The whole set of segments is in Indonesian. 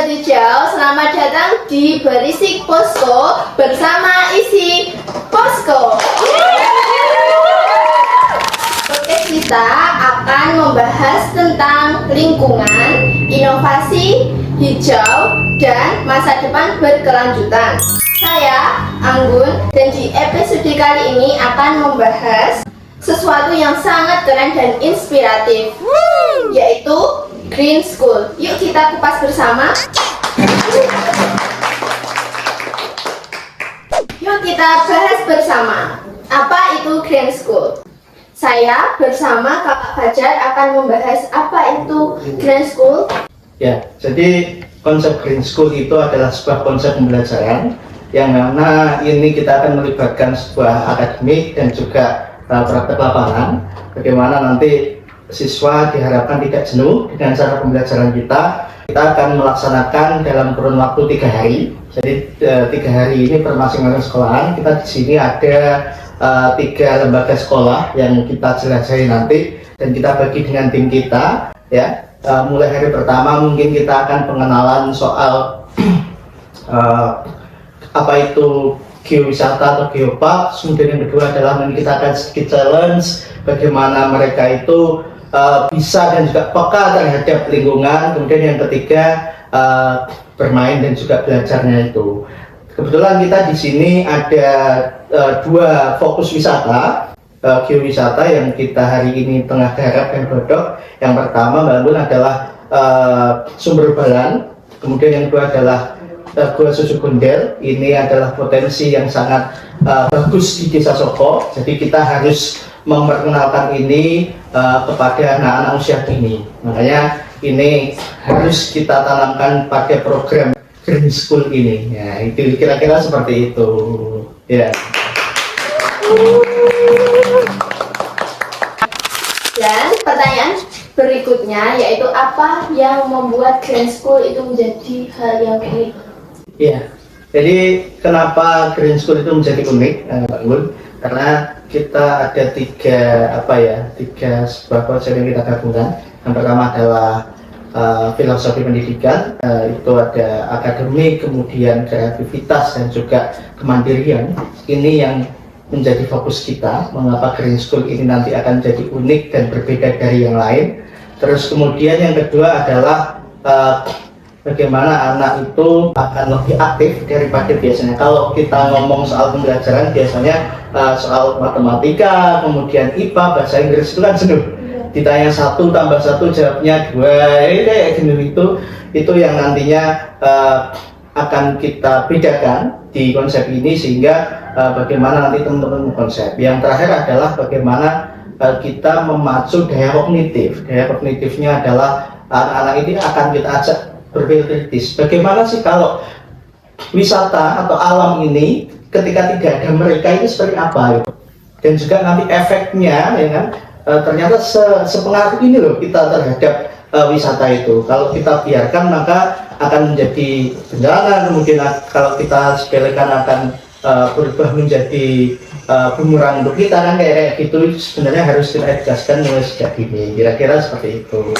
Sobat Hijau, selamat datang di Berisik Posko bersama isi Posko. Podcast kita akan membahas tentang lingkungan, inovasi, hijau, dan masa depan berkelanjutan. Saya Anggun, dan di episode kali ini akan membahas sesuatu yang sangat keren dan inspiratif, yaitu Green School. Yuk kita kupas bersama. Yuk kita bahas bersama, apa itu Green School. Saya bersama Kakak Fajar akan membahas apa itu Green School. Ya, jadi konsep Green School itu adalah sebuah konsep pembelajaran yang mana ini kita akan melibatkan sebuah akademik dan juga praktek lapangan. Bagaimana nanti siswa diharapkan tidak jenuh dengan cara pembelajaran kita. Kita akan melaksanakan dalam kurun waktu 3 hari. Jadi 3 hari ini per masing-masing sekolahan. Kita di sini ada 3 lembaga sekolah yang kita jelajahi nanti, dan kita bagi dengan tim kita. Ya, mulai hari pertama mungkin kita akan pengenalan soal apa itu geowisata atau geopark. Kemudian yang kedua adalah kita akan sedikit challenge bagaimana mereka itu bisa dan juga peka terhadap lingkungan. Kemudian yang ketiga bermain dan juga belajarnya itu. Kebetulan kita di sini ada 2 fokus wisata, geowisata yang kita hari ini tengah garap dan godok. Yang pertama bangun adalah Sumber Balan, kemudian yang kedua adalah Gua Susu Gundel. Ini adalah potensi yang sangat bagus di Desa Soko. Jadi kita harus memperkenalkan ini kepada anak-anak usia dini. Makanya ini harus kita tanamkan pada program Green School ini. Ya, itu kira-kira seperti itu. Ya. Dan pertanyaan berikutnya yaitu apa yang membuat Green School itu menjadi hal yang unik? Ya, jadi kenapa Green School itu menjadi unik, Pak Gun? Karena kita ada 3 sebuah konsep yang kita gabungkan. Yang pertama adalah filosofi pendidikan, itu ada akademik, kemudian kreativitas dan juga kemandirian. Ini yang menjadi fokus kita. Mengapa Green School ini nanti akan jadi unik dan berbeda dari yang lain. Terus kemudian yang kedua adalah bagaimana anak itu akan lebih aktif daripada biasanya. Kalau kita ngomong soal pembelajaran biasanya soal matematika, kemudian IPA, bahasa Inggris itu kan jenuh. Ditanya 1 tambah 1 jawabnya 2, kayak gini itu yang nantinya akan kita bedakan di konsep ini, sehingga bagaimana nanti teman-teman konsep. Yang terakhir adalah bagaimana kita memacu daya kognitif. Daya kognitifnya adalah anak-anak ini akan kita ajak berpikir kritis. Bagaimana sih kalau wisata atau alam ini ketika tidak ada mereka ini seperti apa gitu. Dan juga nanti efeknya ya kan, ternyata sepengaruh ini loh kita terhadap wisata itu. Kalau kita biarkan maka akan menjadi bencana, kemudian kalau kita sepelekan akan berubah menjadi bumerang untuk kita kan, kayak gitu. Sebenarnya harus kita edukasikan mulai sejak dini. Kira-kira seperti itu.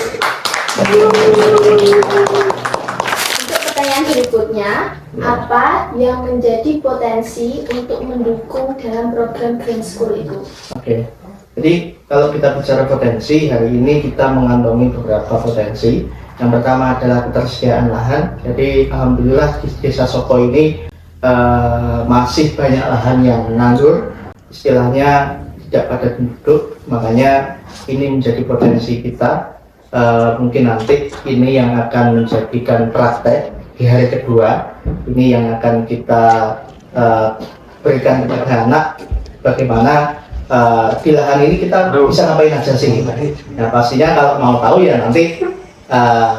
Untuk pertanyaan berikutnya, apa yang menjadi potensi untuk mendukung dalam program Green School itu? Oke, jadi kalau kita bicara potensi, hari ini kita mengantongi beberapa potensi. Yang pertama adalah ketersediaan lahan. Jadi alhamdulillah di Desa Soko ini masih banyak lahan yang nganggur, istilahnya tidak padat penduduk. Makanya ini menjadi potensi kita. Mungkin nanti ini yang akan menjadikan praktek di hari kedua. Ini yang akan kita berikan kepada anak, bagaimana di lahan ini kita bisa ngapain aja sih. Nah pastinya kalau mau tahu ya nanti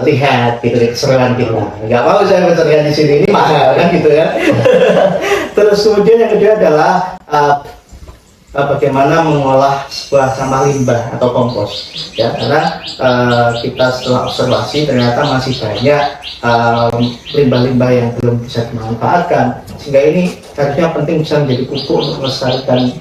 lihat gitu keseruan kita. Nggak mau saya bercerita di sini, ini mahal kan gitu ya. Terus kemudian yang kedua adalah bagaimana mengolah sebuah sampah limbah atau kompos, ya, karena kita setelah observasi ternyata masih banyak limbah-limbah yang belum bisa dimanfaatkan, sehingga ini harusnya penting bisa menjadi pupuk untuk melestarikan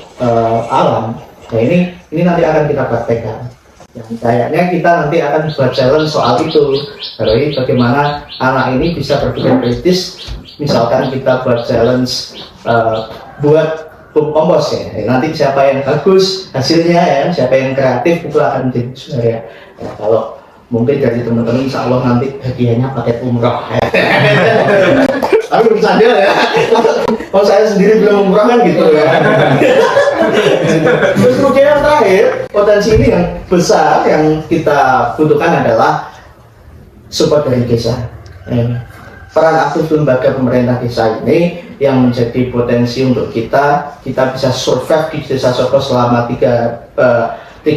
alam. Nah ini nanti akan kita praktekkan. Yang kayaknya kita nanti akan buat challenge soal itu. Jadi bagaimana anak ini bisa berpikir kritis. Misalkan kita buat challenge buat pupuk kompos ya. Nanti siapa yang bagus hasilnya ya, siapa yang kreatif itu akan menjadi juara. Ya, kalau mungkin dari teman-teman insya Allah nanti hadiahnya paket umroh. Tapi bercanda ya. Kalau saya sendiri belum umroh kan gitu ya. Terus kemudian yang terakhir, potensi ini yang besar yang kita butuhkan adalah support dari desa. Peran aktif lembaga pemerintah desa ini yang menjadi potensi untuk kita bisa survive di desa Soko selama 3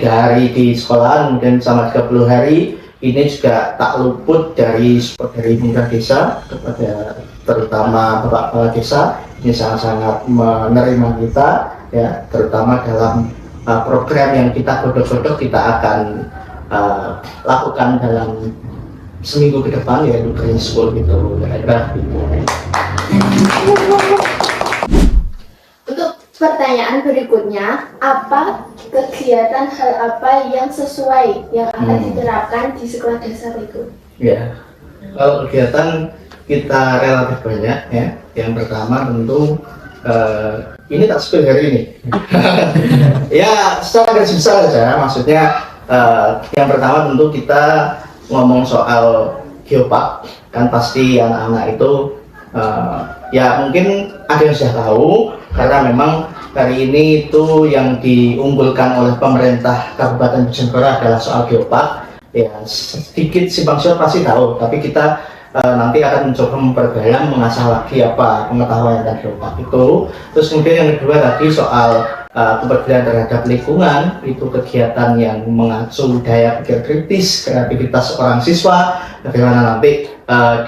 hari di sekolah, kemudian selama 30 hari ini juga tak luput dari support dari pemerintah desa kepada terutama Bapak Kepala Desa. Ini sangat-sangat menerima kita ya, terutama dalam program yang kita godok-godok kita akan lakukan dalam seminggu ke depan, yaitu Green School gitu. Untuk pertanyaan berikutnya, apa kegiatan hal apa yang sesuai yang akan diterapkan di sekolah dasar itu? Ya, kalau kegiatan kita relatif banyak ya. Yang pertama tentu ini tak spill hari ini. Ya, secara garis besar saja. Maksudnya yang pertama tentu kita ngomong soal geopark. Kan pasti anak-anak itu ya mungkin ada yang sudah tahu karena memang hari ini itu yang diunggulkan oleh pemerintah Kabupaten Bojonegoro adalah soal geopark. Ya sedikit simpang siur pasti tahu, tapi kita nanti akan mencoba memperdalam, mengasah lagi apa pengetahuan tentang geopark itu. Terus kemudian yang kedua tadi soal kepedulian terhadap lingkungan, itu kegiatan yang mengacu daya pikir kritis, kreativitas seorang siswa, bagaimana nanti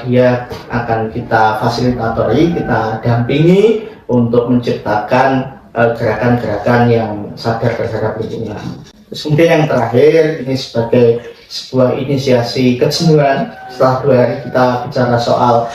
dia akan kita fasilitatori, kita dampingi untuk menciptakan gerakan-gerakan yang sadar terhadap lingkungan. Terus kemudian yang terakhir ini sebagai sebuah inisiasi kejenuhan, setelah 2 hari kita bicara soal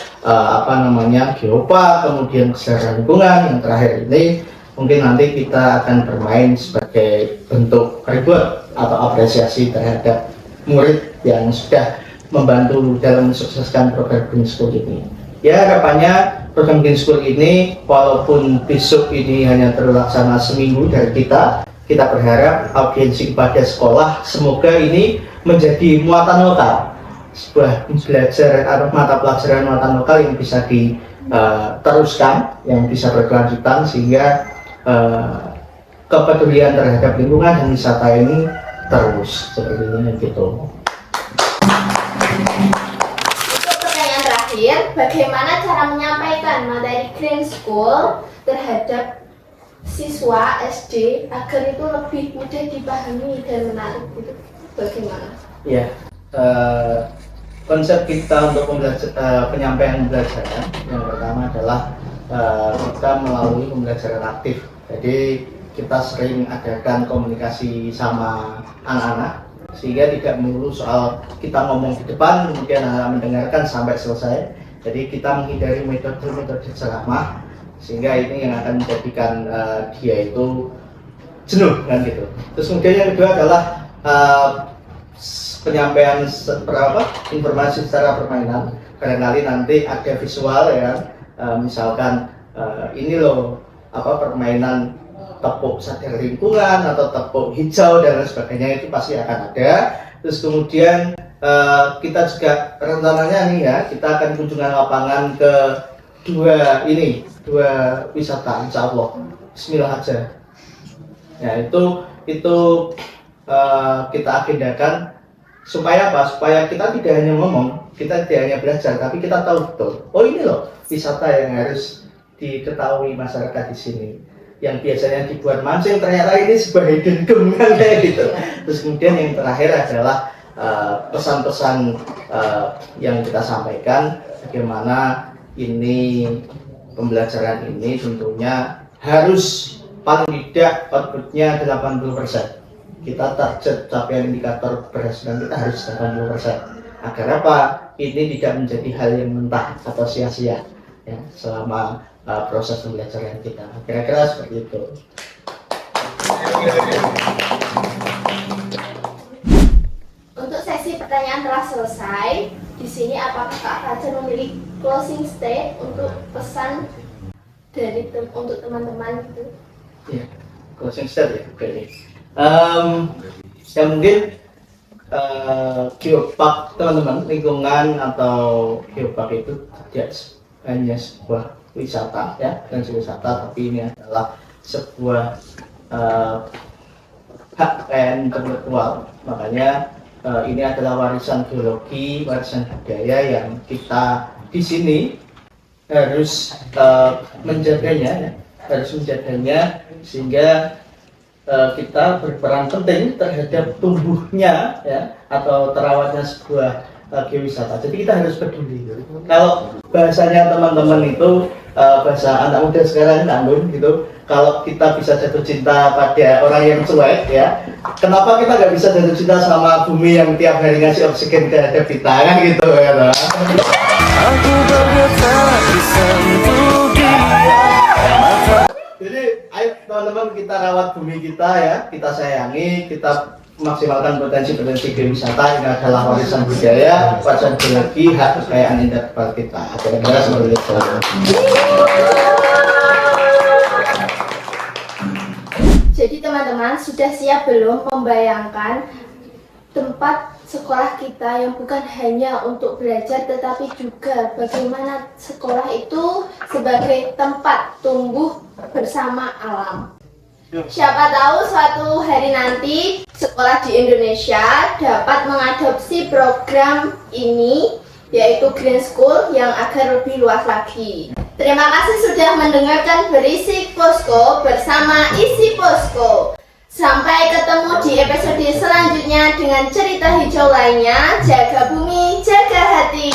geopark, kemudian kesadaran lingkungan. Yang terakhir ini mungkin nanti kita akan bermain sebagai bentuk reward atau apresiasi terhadap murid yang sudah membantu dalam mensukseskan program Green School ini. Ya, harapannya program Green School ini walaupun besok ini hanya terlaksana seminggu dari kita berharap audiensi kepada sekolah semoga ini menjadi muatan lokal, sebuah belajar atau mata pelajaran muatan lokal yang bisa diteruskan, yang bisa berkelanjutan sehingga kepedulian terhadap lingkungan dan wisata ini terus seperti ini gitu. Untuk pertanyaan terakhir, bagaimana cara menyampaikan materi Green School terhadap siswa SD agar itu lebih mudah dipahami dan menarik gitu? Bagaimana? Ya, konsep kita untuk penyampaian pembelajaran yang pertama adalah kita melalui pembelajaran aktif. Jadi kita sering adakan komunikasi sama anak-anak sehingga tidak melulu soal kita ngomong di depan kemudian anak mendengarkan sampai selesai. Jadi kita menghindari metode-metode ceramah sehingga ini yang akan menjadikan dia itu jenuh kan gitu. Terus kemudian yang kedua adalah penyampaian informasi secara permainan. Barangkali nanti ada visual ya, misalkan ini loh permainan tepuk sadar lingkungan atau tepuk hijau dan lain sebagainya, itu pasti akan ada. Terus kemudian kita juga rencananya nih ya, kita akan kunjungan lapangan ke dua wisata insya Allah. Bismillah aja. Ya itu kita agendakan supaya apa? Supaya kita tidak hanya ngomong, kita tidak hanya belajar, tapi kita tahu betul. Oh ini loh wisata yang harus diketahui masyarakat di sini. Yang biasanya dibuat mancing ternyata ini sebuah hidden gem kayak gitu. Terus kemudian yang terakhir adalah pesan-pesan yang kita sampaikan, bagaimana ini pembelajaran ini tentunya harus paling tidak outputnya 80%. Kita target capaian indikator keberhasilan kita harus 80%. Agar apa? Ini tidak menjadi hal yang mentah atau sia-sia ya, selama proses pembelajaran kita. Kira-kira seperti itu. pertanyaan telah selesai. Di sini apakah Kak Fajar memiliki closing state untuk pesan dari untuk teman-teman gitu? Ya, closing start ya. Oke. Ya mungkin geopark teman-teman, lingkungan atau geopark itu tidak hanya sebuah wisata ya, dan wisata, tapi ini adalah sebuah hak kekayaan intelektual. Makanya ini adalah warisan geologi, warisan budaya yang kita di sini harus menjaganya, sehingga kita berperan penting terhadap tumbuhnya ya atau terawatnya sebuah geowisata. Jadi kita harus peduli. Kalau bahasanya teman-teman itu bahasa anak muda sekarang nanggung gitu. Kalau kita bisa jatuh cinta pada orang yang cuek ya, kenapa kita nggak bisa jatuh cinta sama bumi yang tiap hari ngasih oksigen terhadap kita kan gitu ya. Aku bergetar disentuh dia. Jadi ayo teman-teman kita rawat bumi kita ya, kita sayangi, kita maksimalkan potensi-potensi geowisata. Ini adalah warisan budaya, warisan geologi, hak kekayaan intelektual kita. Ada seperti itu. Jadi teman-teman sudah siap belum membayangkan tempat sekolah kita yang bukan hanya untuk belajar tetapi juga bagaimana sekolah itu sebagai tempat tumbuh bersama alam. Siapa tahu suatu hari nanti sekolah di Indonesia dapat mengadopsi program ini, yaitu Green School, yang agar lebih luas lagi. Terima kasih sudah mendengarkan Berisik Posko bersama Isi Posko. Sampai ketemu di episode selanjutnya dengan cerita hijau lainnya. Jaga bumi, jaga hati.